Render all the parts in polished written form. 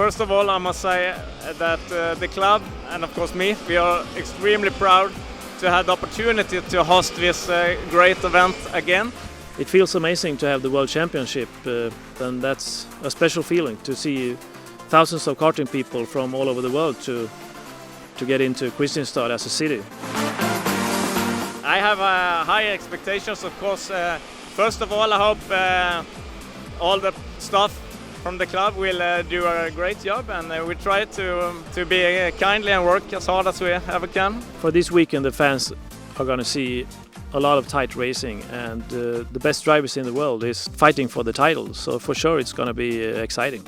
First of all, I must say that the club and of course me, we are extremely proud to have the opportunity to host this great event again. It feels amazing to have the World Championship, and that's a special feeling to see thousands of karting people from all over the world to get into Kristianstad as a city. I have high expectations, of course. First of all, I hope all the staff from the club will do a great job, and we try to be kindly and work as hard as we ever can. For this weekend, the fans are going to see a lot of tight racing, and the best drivers in the world is fighting for the title, so for sure it's going to be exciting.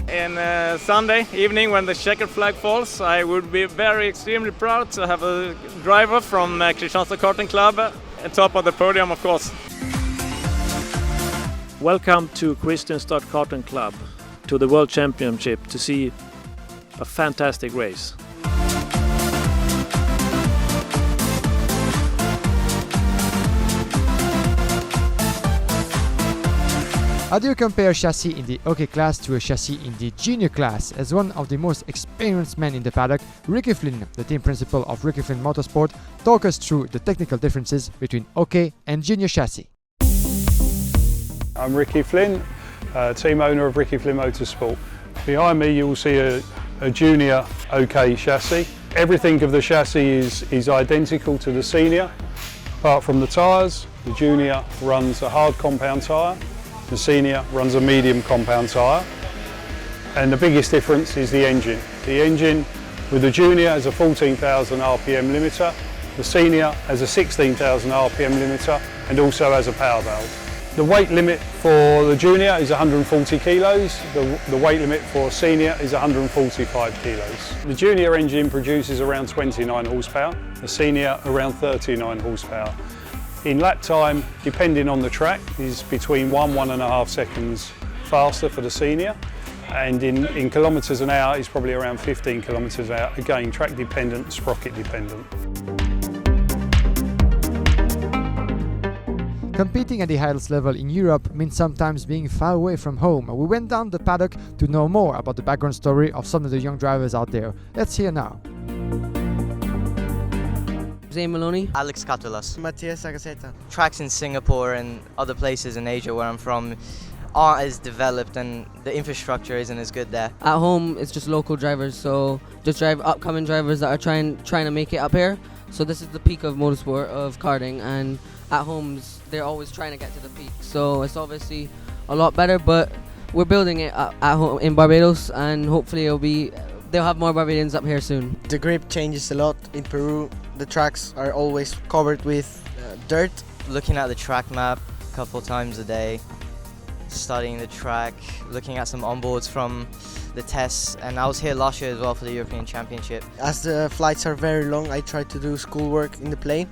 In Sunday evening, when the checkered flag falls, I would be extremely proud to have a driver from Kristianstad Karting Club at top of the podium, of course. Welcome to Kristianstad Karting Club, to the World Championship, to see a fantastic race. How do you compare a chassis in the OK class to a chassis in the junior class? As one of the most experienced men in the paddock, Ricky Flynn, the team principal of Ricky Flynn Motorsport, talk us through the technical differences between OK and junior chassis. I'm Ricky Flynn, team owner of Ricky Flynn Motorsport. Behind me you will see a junior OK chassis. Everything of the chassis is identical to the senior, apart from the tyres. The junior runs a hard compound tyre. The senior runs a medium compound tyre, and the biggest difference is the engine. The engine with the junior has a 14,000 RPM limiter, the senior has a 16,000 RPM limiter and also has a power valve. The weight limit for the junior is 140 kilos, the weight limit for senior is 145 kilos. The junior engine produces around 29 horsepower, the senior around 39 horsepower. In lap time, depending on the track, is between 1.5 seconds faster for the senior, and in kilometres an hour is probably around 15 kilometres an hour, again track dependent, sprocket dependent. Competing at the highest level in Europe means sometimes being far away from home. We went down the paddock to know more about the background story of some of the young drivers out there. Let's hear now. Zane Maloney. Alex Catulas. Matthias Agaceta. Tracks in Singapore and other places in Asia where I'm from aren't as developed and the infrastructure isn't as good there. At home, it's just local drivers, so just drive upcoming drivers that are trying to make it up here. So this is the peak of motorsport, of karting, and at homes they're always trying to get to the peak. So it's obviously a lot better, but we're building it at home in Barbados, and hopefully they'll have more Barbadians up here soon. The grip changes a lot in Peru. The tracks are always covered with dirt. Looking at the track map a couple times a day, studying the track, looking at some onboards from the tests, and I was here last year as well for the European Championship. As the flights are very long, I try to do schoolwork in the plane.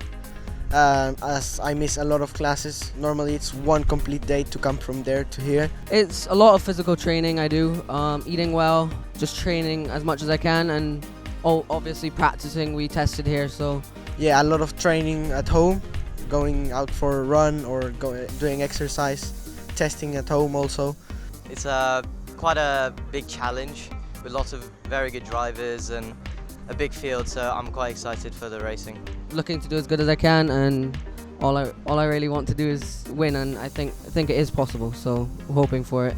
As I miss a lot of classes, normally it's one complete day to come from there to here. It's a lot of physical training I do, eating well, just training as much as I can, and obviously practicing. We tested here, so yeah, a lot of training at home, going out for a run or doing exercise, testing at home also. It's quite a big challenge with lots of very good drivers and a big field, so I'm quite excited for the racing. Looking to do as good as I can, and all I really want to do is win, and I think it is possible, so I'm hoping for it.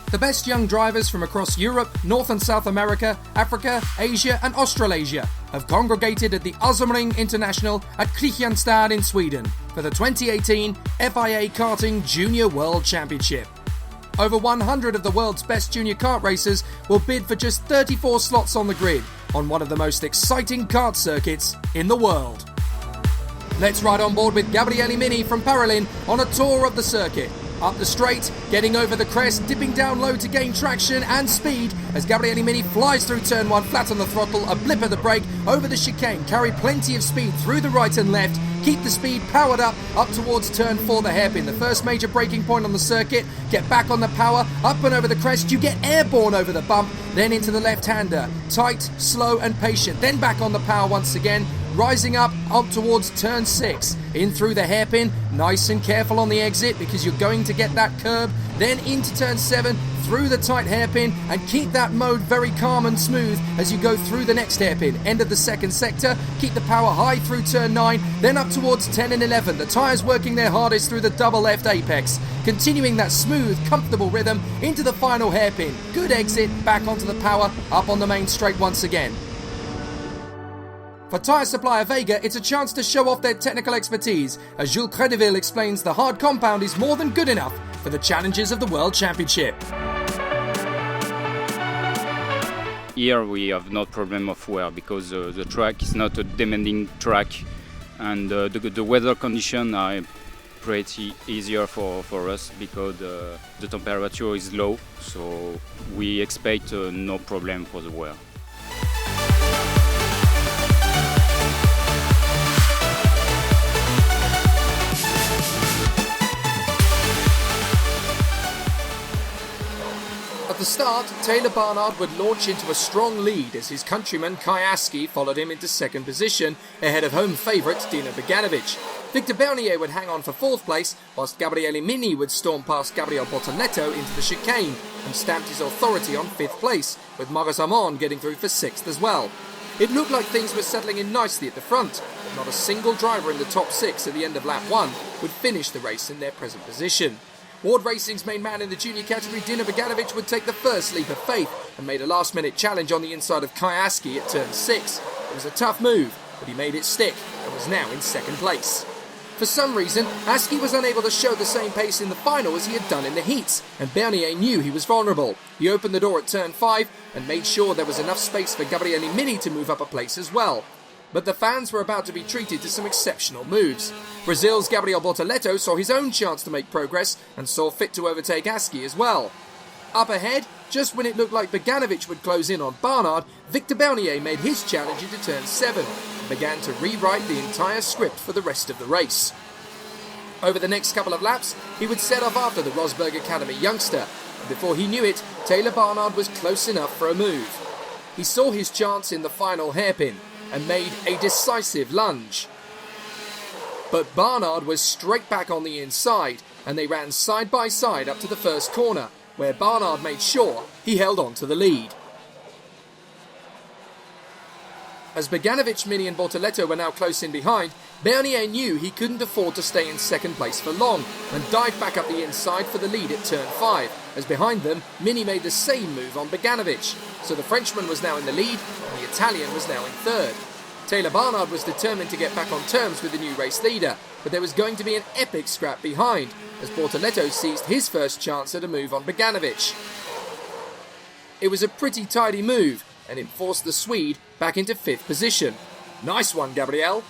The best young drivers from across Europe, North and South America, Africa, Asia and Australasia have congregated at the Åsum Ring International at Kristianstad in Sweden for the 2018 FIA Karting Junior World Championship. Over 100 of the world's best junior kart racers will bid for just 34 slots on the grid on one of the most exciting kart circuits in the world. Let's ride on board with Gabriele Mini from Parolin on a tour of the circuit. Up the straight, getting over the crest, dipping down low to gain traction and speed as Gabriele Mini flies through turn 1 flat on the throttle, a blip of the brake, over the chicane, carry plenty of speed through the right and left, keep the speed powered up towards turn 4, the hairpin, the first major braking point on the circuit, get back on the power, up and over the crest, you get airborne over the bump, then into the left-hander, tight, slow and patient, then back on the power once again, rising up towards turn 6, in through the hairpin, nice and careful on the exit because you're going to get that curb, then into turn 7, through the tight hairpin, and keep that mode very calm and smooth as you go through the next hairpin, end of the second sector, keep the power high through turn 9, then up towards 10 and 11, the tyres working their hardest through the double left apex, continuing that smooth, comfortable rhythm into the final hairpin, good exit, back onto the power, up on the main straight once again. For tyre supplier Vega, it's a chance to show off their technical expertise, as Jules Credeville explains the hard compound is more than good enough for the challenges of the World Championship. Here we have no problem of wear because the track is not a demanding track, and the weather conditions are pretty easier for us because the temperature is low, so we expect no problem for the wear. At the start, Taylor Barnard would launch into a strong lead as his countryman Kai Aski followed him into second position, ahead of home favourite Dino Beganovic. Victor Bernier would hang on for fourth place, whilst Gabriele Mini would storm past Gabriel Bortoletto into the chicane and stamped his authority on fifth place, with Maurice Amon getting through for sixth as well. It looked like things were settling in nicely at the front, but not a single driver in the top 6 at the end of lap 1 would finish the race in their present position. Ward Racing's main man in the junior category, Dino Beganovic, would take the first leap of faith and made a last-minute challenge on the inside of Kai Aski at turn 6. It was a tough move, but he made it stick and was now in second place. For some reason, Aski was unable to show the same pace in the final as he had done in the heats, and Bernier knew he was vulnerable. He opened the door at turn 5 and made sure there was enough space for Gabriele Mini to move up a place as well. But the fans were about to be treated to some exceptional moves. Brazil's Gabriel Bortoletto saw his own chance to make progress and saw fit to overtake Aski as well. Up ahead, just when it looked like Beganovic would close in on Barnard, Victor Bernier made his challenge into turn 7 and began to rewrite the entire script for the rest of the race. Over the next couple of laps, he would set off after the Rosberg Academy youngster, and before he knew it, Taylor Barnard was close enough for a move. He saw his chance in the final hairpin and made a decisive lunge. But Barnard was straight back on the inside, and they ran side by side up to the first corner, where Barnard made sure he held on to the lead. As Beganovic, Mini and Bortoletto were now close in behind, Bernier knew he couldn't afford to stay in second place for long and dived back up the inside for the lead at turn 5, as behind them, Mini made the same move on Beganovic. So the Frenchman was now in the lead and the Italian was now in third. Taylor Barnard was determined to get back on terms with the new race leader, but there was going to be an epic scrap behind, as Bortoletto seized his first chance at a move on Beganovic. It was a pretty tidy move, and it forced the Swede back into 5th position. Nice one, Gabriel.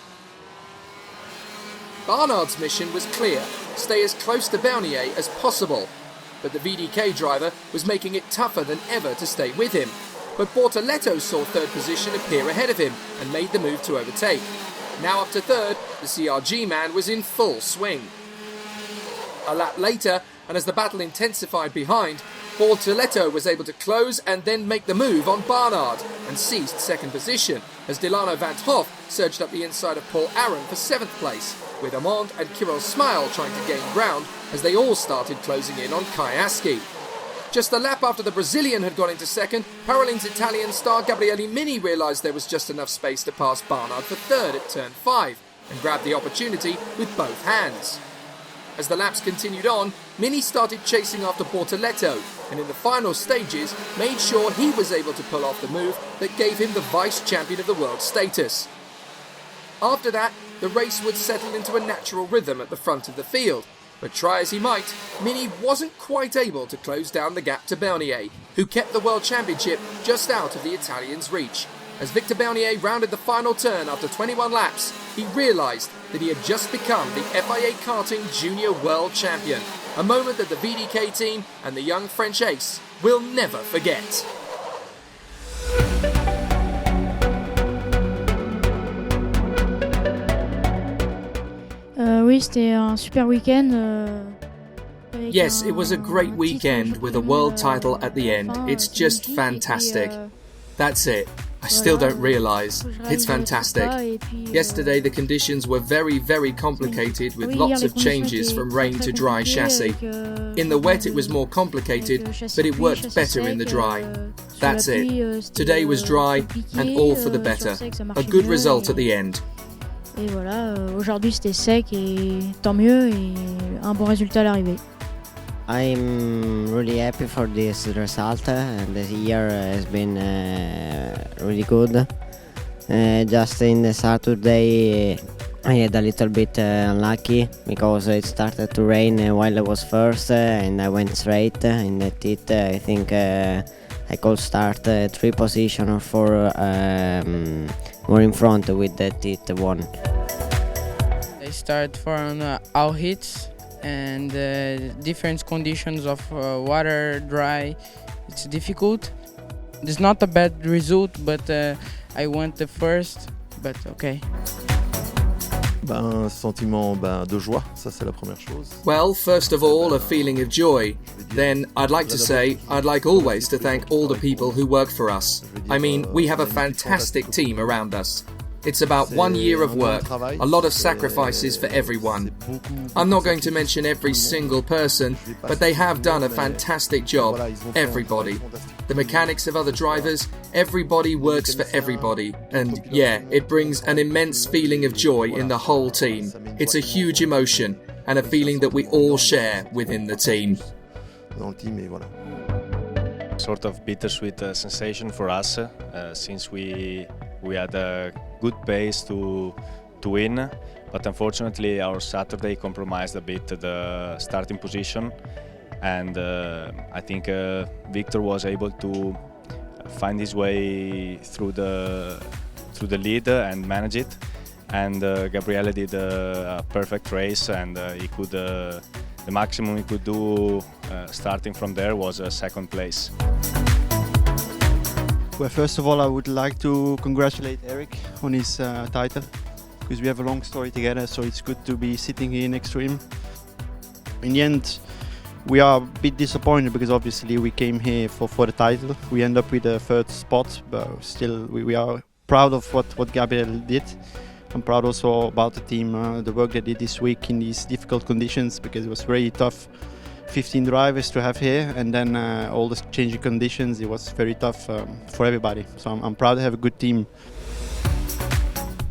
Barnard's mission was clear, stay as close to Bernier as possible, but the VDK driver was making it tougher than ever to stay with him. But Bortoletto saw 3rd position appear ahead of him and made the move to overtake. Now up to 3rd, the CRG man was in full swing. A lap later, and as the battle intensified behind, Bortoletto was able to close and then make the move on Barnard and seized 2nd position, as Delano Van 't Hoff surged up the inside of Paul Aron for 7th place, with Amand and Kirill Smile trying to gain ground as they all started closing in on Kai Aski. Just a lap after the Brazilian had gone into 2nd, Parolin's Italian star Gabriele Mini realised there was just enough space to pass Barnard for 3rd at turn 5 and grabbed the opportunity with both hands. As the laps continued on, Mini started chasing after Bortoletto and in the final stages made sure he was able to pull off the move that gave him the vice champion of the world status. After that, the race would settle into a natural rhythm at the front of the field, but try as he might, Mini wasn't quite able to close down the gap to Bernier, who kept the World Championship just out of the Italian's reach. As Victor Bernier rounded the final turn after 21 laps, he realised that he had just become the FIA Karting Junior World Champion, a moment that the VDK team and the young French ace will never forget. Oui, c'était un super week-end. Yes, it was a great weekend with a world title at the end. It's just fantastic. That's it. I still don't realise. It's fantastic. Yesterday the conditions were very, very complicated with lots of changes from rain to dry chassis. In the wet it was more complicated, but it worked better in the dry. That's it. Today was dry and all for the better. A good result at the end. Et voilà, aujourd'hui c'était sec et tant mieux et un bon résultat à l'arrivée. I'm really happy for this result and this year has been really good. Just in the Saturday I had a little bit unlucky because it started to rain while I was first and I went straight in the pit. I think I could start 3 positions or 4 more in front with the tit 1. I start from all hits and different conditions of water, dry, it's difficult. It's not a bad result, but I went the first, but okay. Un sentiment de joie, ça c'est la première chose. Well, first of all, a feeling of joy. Then I'd like to say, I'd like always to thank all the people who work for us. I mean, we have a fantastic team around us. It's about 1 year of work, a lot of sacrifices for everyone. I'm not going to mention every single person, but they have done a fantastic job, everybody. The mechanics of other drivers, everybody works for everybody. And yeah, it brings an immense feeling of joy in the whole team. It's a huge emotion and a feeling that we all share within the team. Sort of bittersweet sensation for us since we had a good pace to win, but unfortunately our Saturday compromised a bit the starting position, and I think Victor was able to find his way through the lead and manage it, and Gabriele did a perfect race, and he could the maximum he could do starting from there was a second place. Well, first of all, I would like to congratulate Eric on his title, because we have a long story together, so it's good to be sitting here next to him. In the end, we are a bit disappointed because obviously we came here for the title. We end up with a 3rd spot, but still we are proud of what Gabriel did. I'm proud also about the team, the work they did this week in these difficult conditions, because it was very tough. 15 drivers to have here, and then all the changing conditions, it was very tough for everybody. So I'm proud to have a good team.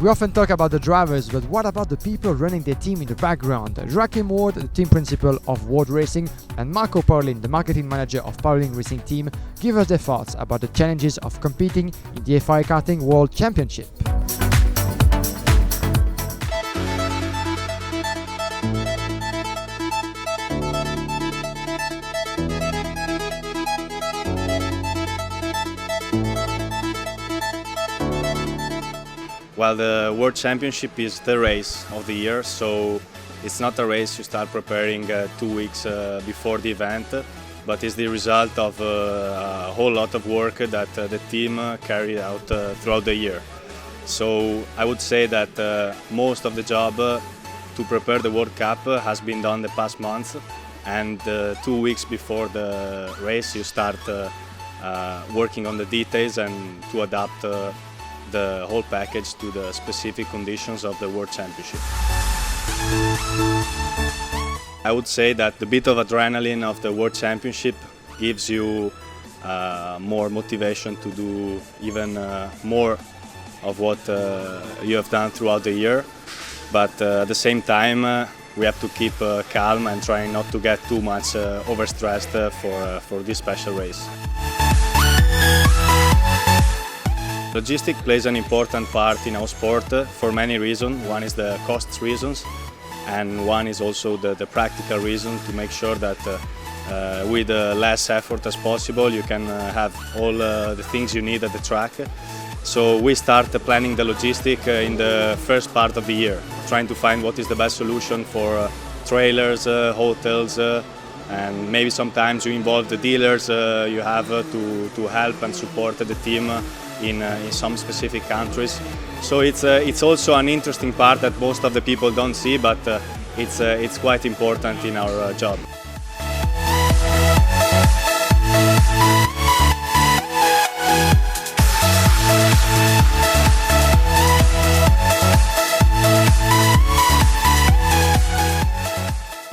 We often talk about the drivers, but what about the people running their team in the background? Joachim Ward, the team principal of Ward Racing, and Marco Paulin, the marketing manager of Paulin Racing Team, give us their thoughts about the challenges of competing in the FIA Karting World Championship. Well, the World Championship is the race of the year, so it's not a race you start preparing 2 weeks before the event, but it's the result of a whole lot of work that the team carried out throughout the year. So I would say that most of the job to prepare the World Cup has been done the past month, and 2 weeks before the race you start working on the details and to adapt the whole package to the specific conditions of the World Championship. I would say that the bit of adrenaline of the World Championship gives you more motivation to do even more of what you have done throughout the year, but at the same time we have to keep calm and try not to get too much overstressed for this special race. Logistics plays an important part in our sport for many reasons. One is the cost reasons, and one is also the practical reason to make sure that with less effort as possible you can have all the things you need at the track. So we start planning the logistics in the first part of the year, trying to find what is the best solution for trailers, hotels, and maybe sometimes you involve the dealers, you have to help and support the team in some specific countries. So it's also an interesting part that most of the people don't see, but it's quite important in our job.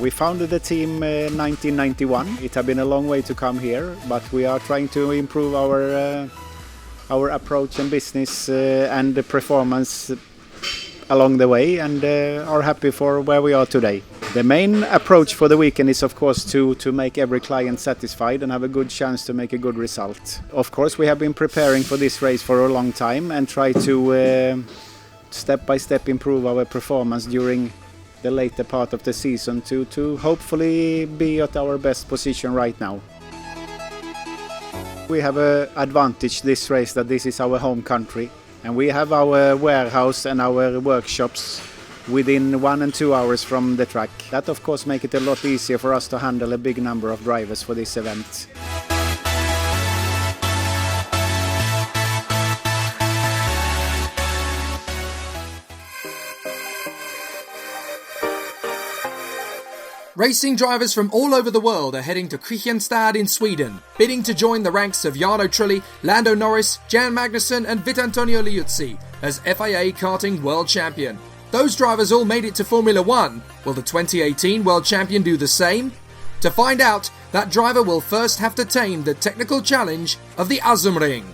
We founded the team in 1991. It has been a long way to come here, but we are trying to improve our approach and business and the performance along the way, and are happy for where we are today. The main approach for the weekend is, of course, to make every client satisfied and have a good chance to make a good result. Of course, we have been preparing for this race for a long time and try to step by step improve our performance during the later part of the season to hopefully be at our best position right now. We have an advantage this race that this is our home country, and we have our warehouse and our workshops within 1 and 2 hours from the track. That of course makes it a lot easier for us to handle a big number of drivers for this event. Racing drivers from all over the world are heading to Kristianstad in Sweden, bidding to join the ranks of Jarno Trulli, Lando Norris, Jan Magnussen and Vitantonio Liuzzi as FIA Karting World Champion. Those drivers all made it to Formula 1. Will the 2018 World Champion do the same? To find out, that driver will first have to tame the technical challenge of the Åsum Ring.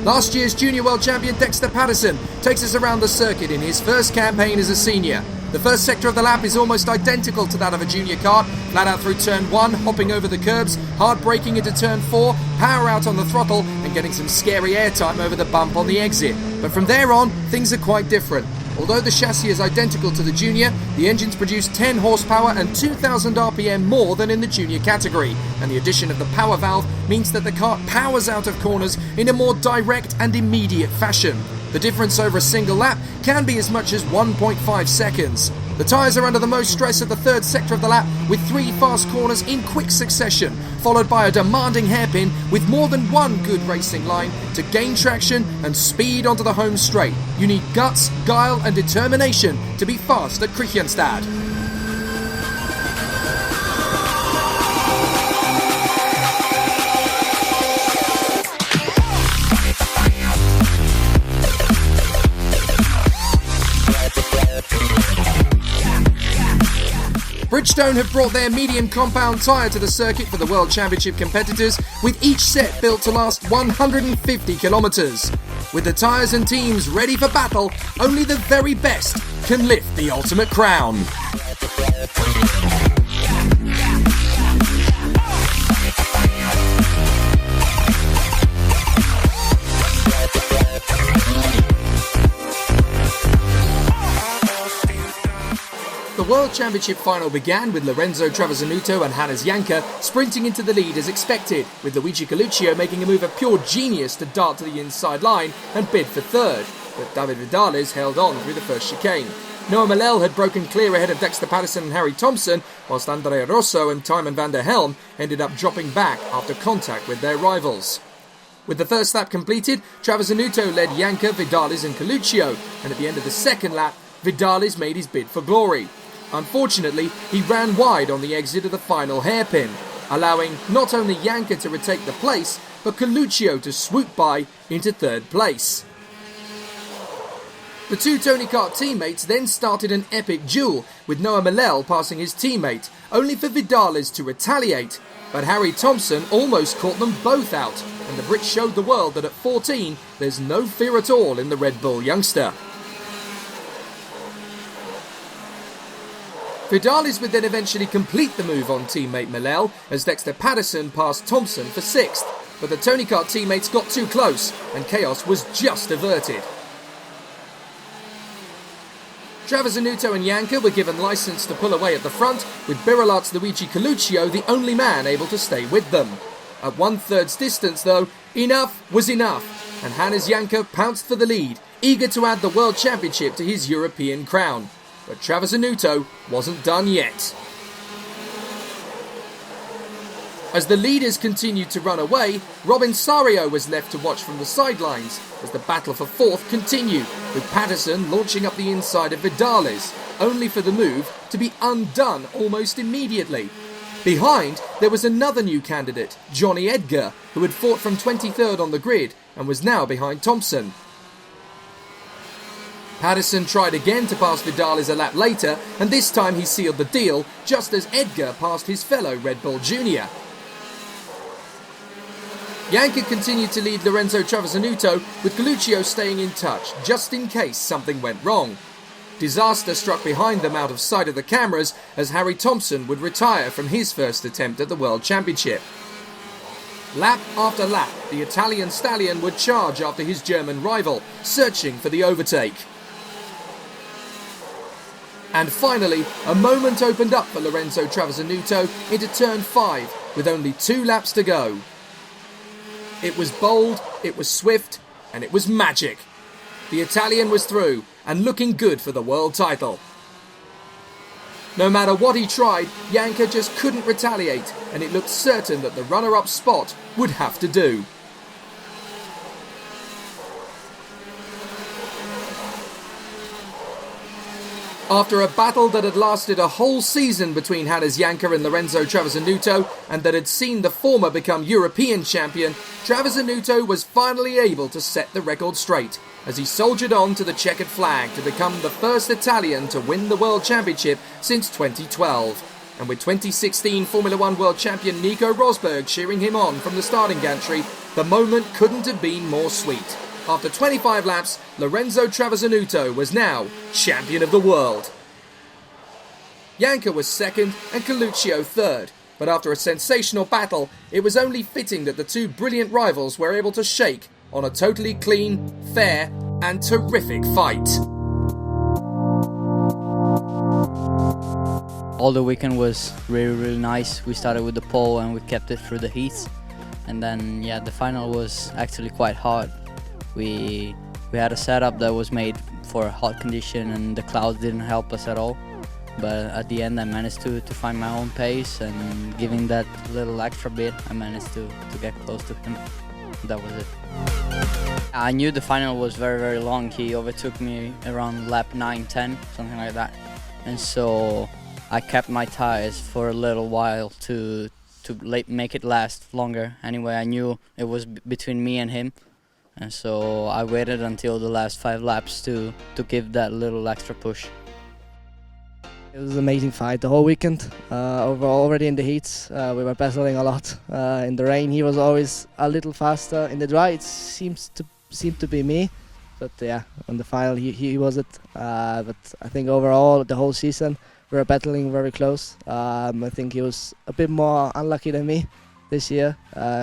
Last year's Junior World Champion Dexter Patterson takes us around the circuit in his first campaign as a senior. The first sector of the lap is almost identical to that of a junior kart, flat out through turn 1, hopping over the curbs, hard braking into turn 4, power out on the throttle and getting some scary airtime over the bump on the exit. But from there on, things are quite different. Although the chassis is identical to the junior, the engines produce 10 horsepower and 2,000 RPM more than in the junior category, and the addition of the power valve means that the kart powers out of corners in a more direct and immediate fashion. The difference over a single lap can be as much as 1.5 seconds. The tyres are under the most stress at the third sector of the lap with 3 fast corners in quick succession, followed by a demanding hairpin with more than one good racing line to gain traction and speed onto the home straight. You need guts, guile and determination to be fast at Kristianstad. Bridgestone have brought their medium compound tyre to the circuit for the World Championship competitors, with each set built to last 150 kilometres. With the tyres and teams ready for battle, only the very best can lift the ultimate crown. The World Championship final began with Lorenzo Travisanutto and Hannes Janker sprinting into the lead as expected, with Luigi Coluccio making a move of pure genius to dart to the inside line and bid for third, but David Vidales held on through the first chicane. Noah Malel had broken clear ahead of Dexter Patterson and Harry Thompson, whilst Andrea Rosso and Tymon van der Helm ended up dropping back after contact with their rivals. With the first lap completed, Travisanutto led Janker, Vidales and Coluccio, and at the end of the second lap, Vidales made his bid for glory. Unfortunately, he ran wide on the exit of the final hairpin, allowing not only Janker to retake the place, but Coluccio to swoop by into third place. The two Tony Kart teammates then started an epic duel, with Noah Malel passing his teammate, only for Vidales to retaliate. But Harry Thompson almost caught them both out, and the Brits showed the world that at 14, there's no fear at all in the Red Bull youngster. Vidales would then eventually complete the move on teammate Malel as Dexter Patterson passed Thompson for 6th, but the Tony Kart teammates got too close and chaos was just averted. Travisanutto and Janker were given licence to pull away at the front, with Birilat's Luigi Coluccio the only man able to stay with them. At 1/3's distance though, enough was enough, and Hannes Janker pounced for the lead, eager to add the World Championship to his European crown. But Travisanutto wasn't done yet. As the leaders continued to run away, Robin Sario was left to watch from the sidelines as the battle for fourth continued, with Patterson launching up the inside of Vidales, only for the move to be undone almost immediately. Behind, there was another new candidate, Johnny Edgar, who had fought from 23rd on the grid and was now behind Thompson. Patterson tried again to pass Vidales a lap later, and this time he sealed the deal just as Edgar passed his fellow Red Bull Junior. Janker continued to lead Lorenzo Travisanutto, with Galluccio staying in touch just in case something went wrong. Disaster struck behind them out of sight of the cameras as Harry Thompson would retire from his first attempt at the World Championship. Lap after lap, the Italian stallion would charge after his German rival, searching for the overtake. And finally, a moment opened up for Lorenzo Travisanutto into turn 5 with only 2 laps to go. It was bold, it was swift, and it was magic. The Italian was through and looking good for the world title. No matter what he tried, Janker just couldn't retaliate, and it looked certain that the runner-up spot would have to do. After a battle that had lasted a whole season between Hannes Janker and Lorenzo Travisanutto, and that had seen the former become European champion, Travisanutto was finally able to set the record straight, as he soldiered on to the checkered flag to become the first Italian to win the World Championship since 2012. And with 2016 Formula 1 World Champion Nico Rosberg cheering him on from the starting gantry, the moment couldn't have been more sweet. After 25 laps, Lorenzo Travisanutto was now champion of the world. Janker was second and Galluccio third, but after a sensational battle, it was only fitting that the two brilliant rivals were able to shake on a totally clean, fair and terrific fight. All the weekend was really nice. We started with the pole and we kept it through the heats. And then, the final was actually quite hard. We had a setup that was made for hot condition and the clouds didn't help us at all. But at the end I managed to find my own pace, and giving that little extra bit I managed to get close to him. That was it. I knew the final was very long. He overtook me around lap 9-10, something like that. And so I kept my tires for a little while to make it last longer. Anyway, I knew it was between me and him. And so I waited until the last 5 laps to give that little extra push. It was an amazing fight the whole weekend. Already in the heats, we were battling a lot. In the rain, he was always a little faster. In the dry, it seemed to be me. But on the final, he was it. But I think overall, the whole season, we were battling very close. I think he was a bit more unlucky than me this year.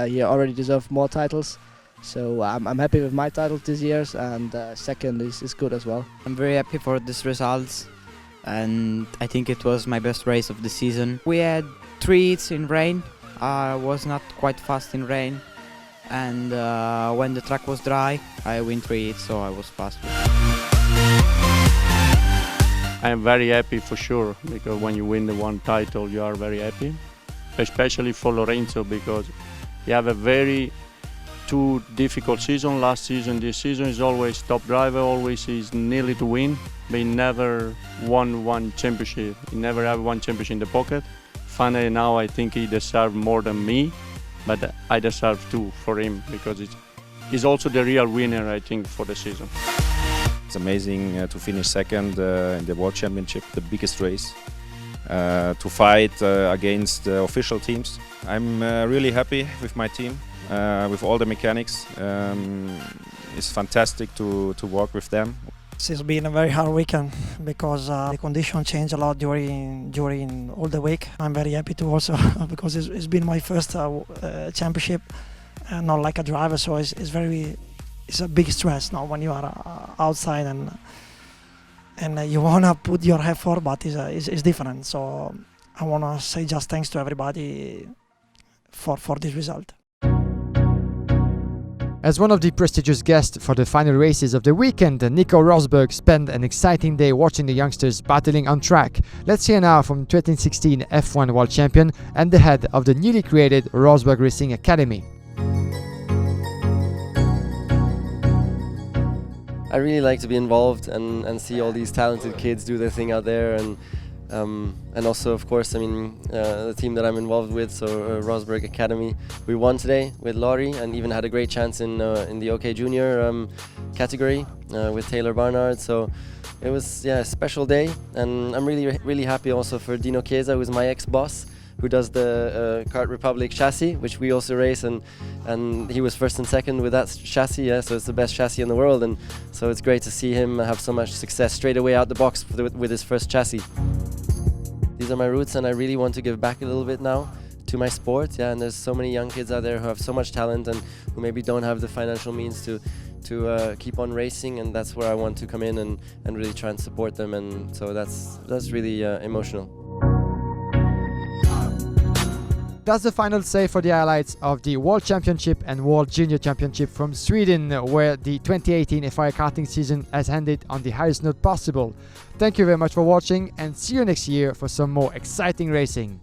He already deserved more titles. So I'm happy with my title this year, and second is good as well. I'm very happy for these results, and I think it was my best race of the season. We had 3 hits in rain. I was not quite fast in rain, and when the track was dry, I win 3 hits, so I was fast. I am very happy for sure, because when you win the one title, you are very happy, especially for Lorenzo, because he have a very 2 difficult season. Last season, this season is always top driver, always is nearly to win, but he never won one championship. He never have one championship in the pocket. Finally now I think he deserves more than me, but I deserve 2 for him, because he's also the real winner, I think, for the season. It's amazing to finish second in the World Championship, the biggest race, to fight against official teams. I'm really happy with my team. With all the mechanics, it's fantastic to work with them. It's been a very hard weekend because the conditions changed a lot during all the week. I'm very happy to also because it's been my first championship, not like a driver, so it's a big stress now when you are outside and you wanna put your effort, but it's different. So I wanna say just thanks to everybody for this result. As one of the prestigious guests for the final races of the weekend, Nico Rosberg spent an exciting day watching the youngsters battling on track. Let's hear now from 2016 F1 World Champion and the head of the newly created Rosberg Racing Academy. I really like to be involved and see all these talented kids do their thing out there, and also, of course, I mean, the team that I'm involved with, so Rosberg Academy. We won today with Laurie and even had a great chance in the OK Junior category with Taylor Barnard. So it was a special day, and I'm really happy also for Dino Chiesa, who's my ex-boss, who does the Kart Republic chassis, which we also race, and he was first and second with that chassis, so it's the best chassis in the world, and so it's great to see him have so much success straight away out the box with his first chassis. These are my roots, and I really want to give back a little bit now to my sport, and there's so many young kids out there who have so much talent and who maybe don't have the financial means to keep on racing, and that's where I want to come in and really try and support them, and so that's really emotional. That's the final say for the highlights of the World Championship and World Junior Championship from Sweden, where the 2018 FIA Karting season has ended on the highest note possible. Thank you very much for watching, and see you next year for some more exciting racing.